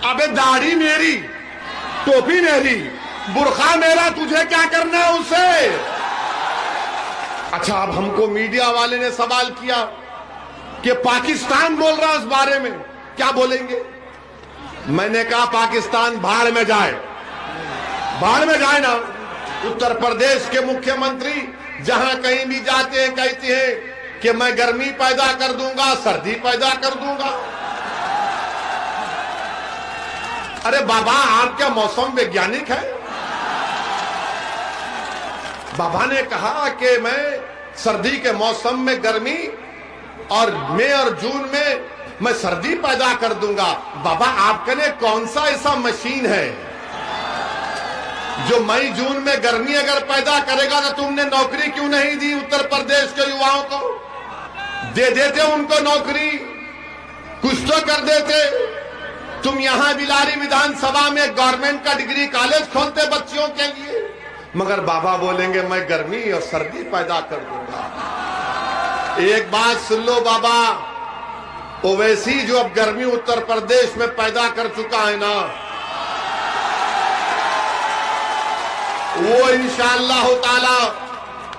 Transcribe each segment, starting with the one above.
अबे दाढ़ी मेरी, टोपी मेरी, बुर्खा मेरा, तुझे क्या करना है उससे? अच्छा, अब हमको मीडिया वाले ने सवाल किया कि पाकिस्तान बोल रहा है इस बारे में, क्या बोलेंगे? मैंने कहा पाकिस्तान भाड़ में जाए, भाड़ में जाए ना। उत्तर प्रदेश के मुख्यमंत्री जहां कहीं भी जाते हैं कहते हैं कि मैं गर्मी पैदा कर दूंगा, सर्दी पैदा कर दूंगा। अरे बाबा, आप क्या मौसम वैज्ञानिक है? बाबा ने कहा कि मैं सर्दी के मौसम में गर्मी और मई और जून में मैं सर्दी पैदा कर दूंगा। बाबा, आपके लिए कौन सा ऐसा मशीन है जो मई जून में गर्मी अगर पैदा करेगा? तो तुमने नौकरी क्यों नहीं दी उत्तर प्रदेश के युवाओं को? दे देते उनको नौकरी, कुछ तो कर देते। तुम यहां बिलारी विधानसभा में गवर्नमेंट का डिग्री कॉलेज खोलते बच्चियों के लिए, मगर बाबा बोलेंगे मैं गर्मी और सर्दी पैदा कर दूंगा। एक बात सुन लो बाबा, ओवैसी जो अब गर्मी उत्तर प्रदेश में पैदा कर चुका है ना, वो इंशाअल्लाह ताला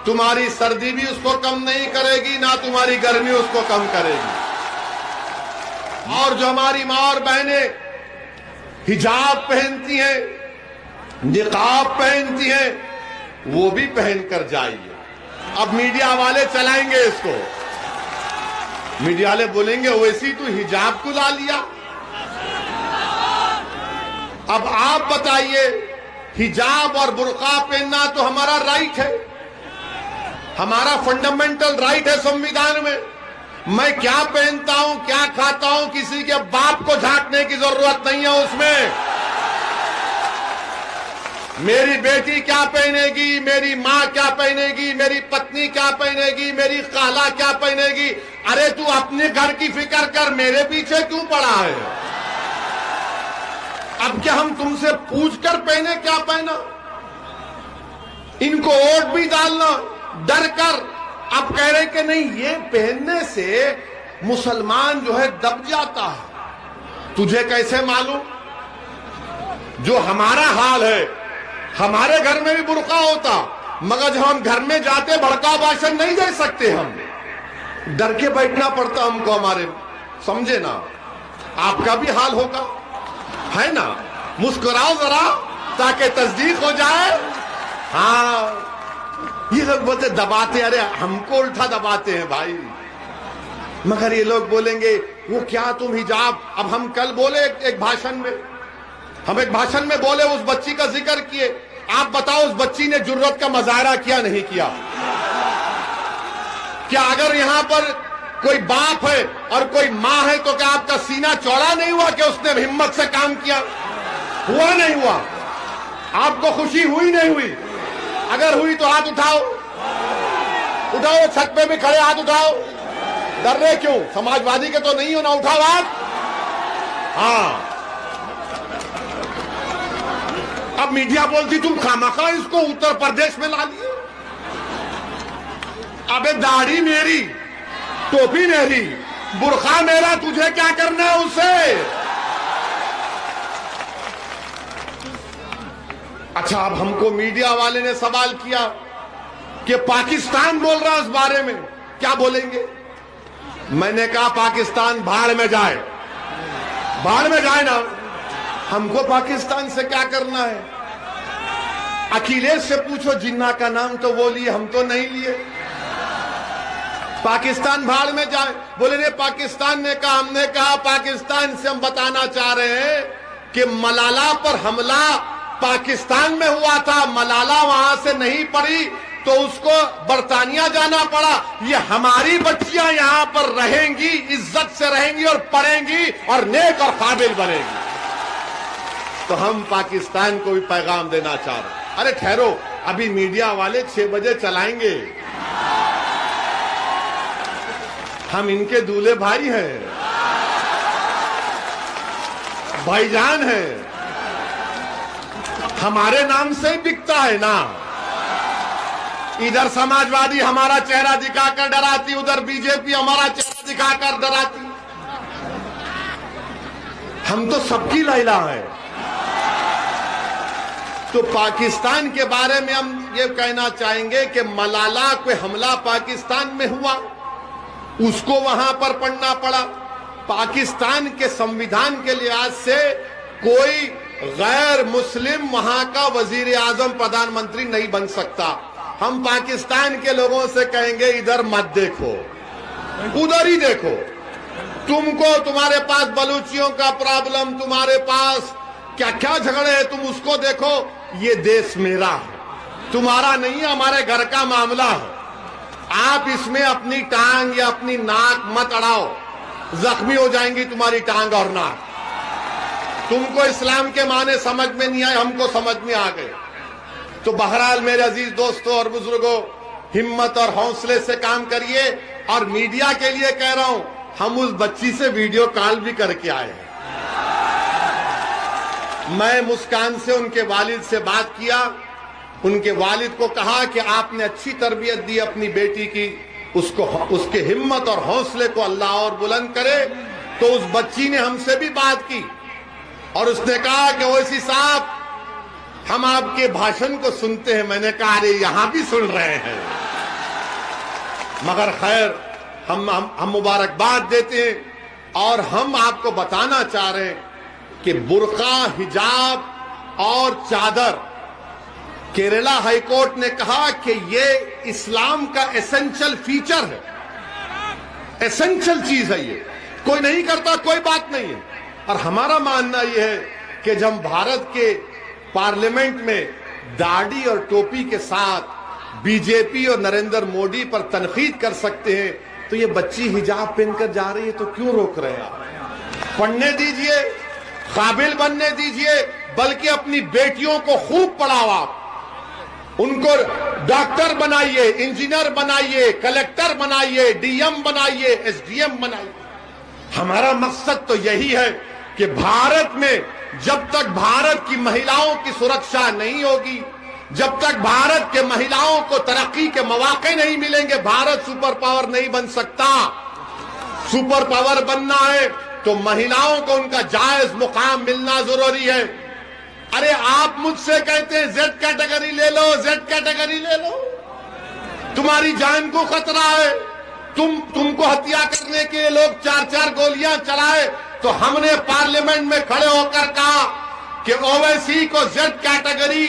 तुम्हारी सर्दी भी उसको कम नहीं करेगी, ना तुम्हारी गर्मी उसको कम करेगी। और जो हमारी माँ और बहनें हिजाब पहनती हैं, निकाब पहनती हैं, वो भी पहनकर जाइए। अब मीडिया वाले चलाएंगे इसको, मीडिया वाले बोलेंगे वैसी तू हिजाब को ला लिया। अब आप बताइए, हिजाब और बुर्का पहनना तो हमारा राइट है, हमारा फंडामेंटल राइट है संविधान में। मैं क्या पहनता हूं, क्या खाता हूं, किसी के बाप को झांकने की जरूरत नहीं है उसमें। मेरी बेटी क्या पहनेगी, मेरी माँ क्या पहनेगी, मेरी पत्नी क्या पहनेगी, मेरी खाला क्या पहनेगी? अरे तू अपने घर की फिक्र कर, मेरे पीछे क्यों पड़ा है? अब क्या हम तुमसे पूछ कर पहने क्या पहना? इनको वोट भी डालना डर कर। अब कह रहे कि नहीं, ये पहनने से मुसलमान जो है दब जाता है। तुझे कैसे मालूम? जो हमारा हाल है, हमारे घर में भी बुर्का होता, मगर जब हम घर में जाते भड़का भाषण नहीं दे सकते, हम डर के बैठना पड़ता हमको हमारे। समझे ना? आपका भी हाल होगा, है ना? मुस्कुराओ जरा ताकि तस्दीक हो जाए। हाँ, ये लोग बोलते दबाते, अरे हमको उल्टा दबाते हैं भाई। मगर ये लोग बोलेंगे वो क्या तुम हिजाब। अब हम कल बोले एक भाषण में, हम एक भाषण में बोले, उस बच्ची का जिक्र किए। आप बताओ उस बच्ची ने जुर्रत का मुजाहरा किया नहीं किया? क्या अगर यहां पर कोई बाप है और कोई माँ है तो क्या आपका सीना चौड़ा नहीं हुआ कि उसने हिम्मत से काम किया? हुआ नहीं हुआ? आपको खुशी हुई नहीं हुई? अगर हुई तो हाथ उठाओ, उठाओ, छत पे भी खड़े हाथ उठाओ। डर रहे क्यों? समाजवादी के तो नहीं हो ना, उठाओ हाथ। हाँ, अब मीडिया बोलती तुम खामखा इसको उत्तर प्रदेश में ला लिए। अबे दाढ़ी मेरी, टोपी मेरी, बुर्खा मेरा, तुझे क्या करना है उससे? अच्छा, अब हमको मीडिया वाले ने सवाल किया कि पाकिस्तान बोल रहा है इस बारे में, क्या बोलेंगे? मैंने कहा पाकिस्तान भाड़ में जाए, भाड़ में जाए ना। हमको पाकिस्तान से क्या करना है? अखिलेश से पूछो, जिन्ना का नाम तो वो लिए, हम तो नहीं लिए। पाकिस्तान भाड़ में जाए बोले ने पाकिस्तान ने कहा। हमने कहा पाकिस्तान से हम बताना चाह रहे हैं कि मलाला पर हमला पाकिस्तान में हुआ था, मलाला वहां से नहीं पड़ी तो उसको बरतानिया जाना पड़ा। ये हमारी बच्चियां यहां पर रहेंगी, इज्जत से रहेंगी और पढ़ेंगी और नेक और काबिल बनेगी। तो हम पाकिस्तान को भी पैगाम देना चाह रहे हैं। अरे ठहरो, अभी मीडिया वाले 6 बजे चलाएंगे। हम इनके दूल्हे भाई हैं, भाईजान हैं, हमारे नाम से ही बिकता है ना। इधर समाजवादी हमारा चेहरा दिखाकर डराती, उधर बीजेपी हमारा चेहरा दिखाकर डराती। हम तो सबकी लैला है। तो पाकिस्तान के बारे में हम ये कहना चाहेंगे कि मलाला कोई हमला पाकिस्तान में हुआ, उसको वहां पर पढ़ना पड़ा। पाकिस्तान के संविधान के लिहाज से कोई गैर मुस्लिम वहां का वजीर आजम प्रधानमंत्री नहीं बन सकता। हम पाकिस्तान के लोगों से कहेंगे इधर मत देखो, उधर ही देखो। तुमको तुम्हारे पास बलूचियों का प्रॉब्लम, तुम्हारे पास क्या क्या झगड़े हैं, तुम उसको देखो। ये देश मेरा है, तुम्हारा नहीं है, हमारे घर का मामला है। आप इसमें अपनी टांग या अपनी नाक मत अड़ाओ, जख्मी हो जाएंगी तुम्हारी टांग और नाक। तुमको इस्लाम के माने समझ में नहीं आए, हमको समझ में आ गए। तो बहरहाल मेरे अजीज दोस्तों और बुजुर्गों, हिम्मत और हौसले से काम करिए। और मीडिया के लिए कह रहा हूं, हम उस बच्ची से वीडियो कॉल भी करके आए हैं। मैं मुस्कान से उनके वालिद से बात किया, उनके वालिद को कहा कि आपने अच्छी तरबियत दी अपनी बेटी की, उसको उसके हिम्मत और हौसले को अल्लाह और बुलंद करे। तो उस बच्ची ने हमसे भी बात की और उसने कहा कि ओवैसी साहब, हम आपके भाषण को सुनते हैं। मैंने कहा अरे यहां भी सुन रहे हैं, मगर खैर हम मुबारकबाद देते हैं। और हम आपको बताना चाह रहे हैं कि बुर्का, हिजाब और चादर, केरला हाईकोर्ट ने कहा कि ये इस्लाम का एसेंशियल फीचर है, एसेंशियल चीज है। ये कोई नहीं करता, कोई बात नहीं है। और हमारा मानना यह है कि जब भारत के पार्लियामेंट में दाढ़ी और टोपी के साथ बीजेपी और नरेंद्र मोदी पर तनकीद कर सकते हैं, तो ये बच्ची हिजाब पहनकर जा रही है तो क्यों रोक रहे हैं आप? पढ़ने दीजिए, काबिल बनने दीजिए, बल्कि अपनी बेटियों को खूब पढ़ाओ। आप उनको डॉक्टर बनाइए, इंजीनियर बनाइए, कलेक्टर बनाइए, डीएम बनाइए, एसडीएम बनाइए। हमारा मकसद तो यही है कि भारत में जब तक भारत की महिलाओं की सुरक्षा नहीं होगी, जब तक भारत के महिलाओं को तरक्की के मौके नहीं मिलेंगे, भारत सुपर पावर नहीं बन सकता। सुपर पावर बनना है तो महिलाओं को उनका जायज मुकाम मिलना जरूरी है। अरे आप मुझसे कहते हैं जेड कैटेगरी ले लो, जेड कैटेगरी ले लो, तुम्हारी जान को खतरा है। तुमको हत्या करने के लिए लोग 4-4 गोलियां चलाए, तो हमने पार्लियामेंट में खड़े होकर कहा कि ओवैसी को जेड कैटेगरी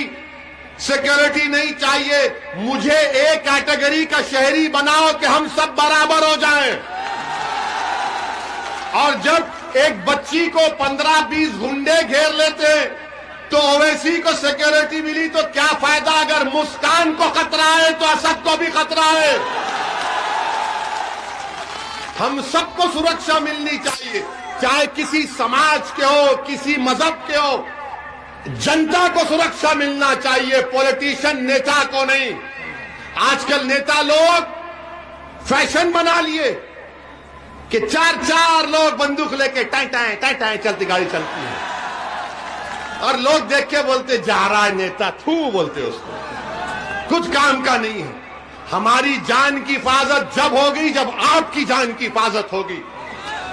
सिक्योरिटी नहीं चाहिए, मुझे ए कैटेगरी का शहरी बनाओ कि हम सब बराबर हो जाएं। और जब एक बच्ची को 15-20 गुंडे घेर लेते तो ओवैसी को सिक्योरिटी मिली, तो क्या फायदा? अगर मुस्कान को खतरा है तो असद को भी खतरा है। हम सबको सुरक्षा मिलनी चाहिए, चाहे किसी समाज के हो, किसी मजहब के हो। जनता को सुरक्षा मिलना चाहिए, पॉलिटिशियन नेता को नहीं। आजकल नेता लोग फैशन बना लिए कि 4-4 लोग बंदूक लेके टाई टाई चलती गाड़ी चलती है, और लोग देख के बोलते जा रहा है नेता, थू बोलते उसको, कुछ काम का नहीं है। हमारी जान की हिफाजत जब होगी जब आपकी जान की हिफाजत होगी।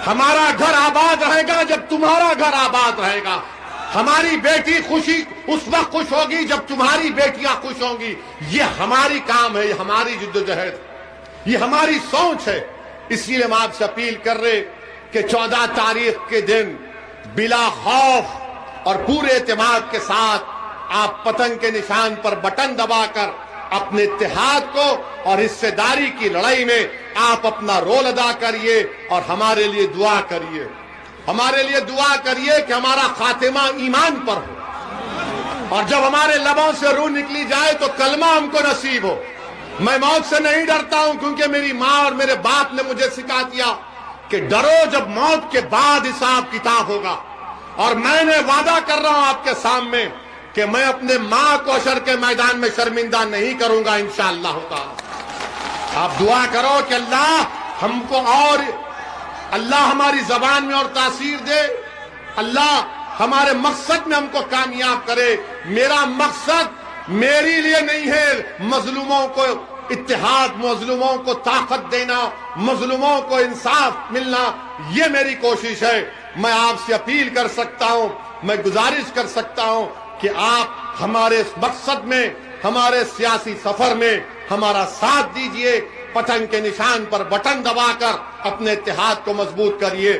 हमारा घर आबाद रहेगा जब तुम्हारा घर आबाद रहेगा। हमारी बेटी खुशी उस वक्त खुश होगी जब तुम्हारी बेटियां खुश होंगी। ये हमारी काम है, ये हमारी जिद्दोजहद, ये हमारी सोच है। इसलिए हम आपसे अपील कर रहे कि 14 तारीख के दिन बिला खौफ और पूरे एतमाद के साथ आप पतंग के निशान पर बटन दबाकर अपने इत्तेहाद को और हिस्सेदारी की लड़ाई में आप अपना रोल अदा करिए और हमारे लिए दुआ करिए। हमारे लिए दुआ करिए कि हमारा खातिमा ईमान पर हो, और जब हमारे लबों से रूह निकली जाए तो कलमा हमको नसीब हो। मैं मौत से नहीं डरता हूं, क्योंकि मेरी माँ और मेरे बाप ने मुझे सिखा दिया कि डरो जब मौत के बाद हिसाब किताब होगा। और मैंने वादा कर रहा हूं आपके सामने कि मैं अपने माँ को हशर के मैदान में शर्मिंदा नहीं करूंगा इंशाअल्लाह ताला। आप दुआ करो कि अल्लाह हमको और अल्लाह हमारी जबान में और तासीर दे, अल्लाह हमारे मकसद में हमको कामयाब करे। मेरा मकसद मेरे लिए नहीं है मजलूमों को इत्तेहाद, मजलूमों को ताकत देना, मजलूमों को इंसाफ मिलना, ये मेरी कोशिश है। मैं आपसे अपील कर सकता हूं, मैं गुजारिश कर सकता हूं कि आप हमारे इस मकसद में, हमारे सियासी सफर में हमारा साथ दीजिए। पतन के निशान पर बटन दबाकर अपने इत्तेहाद को मजबूत करिए।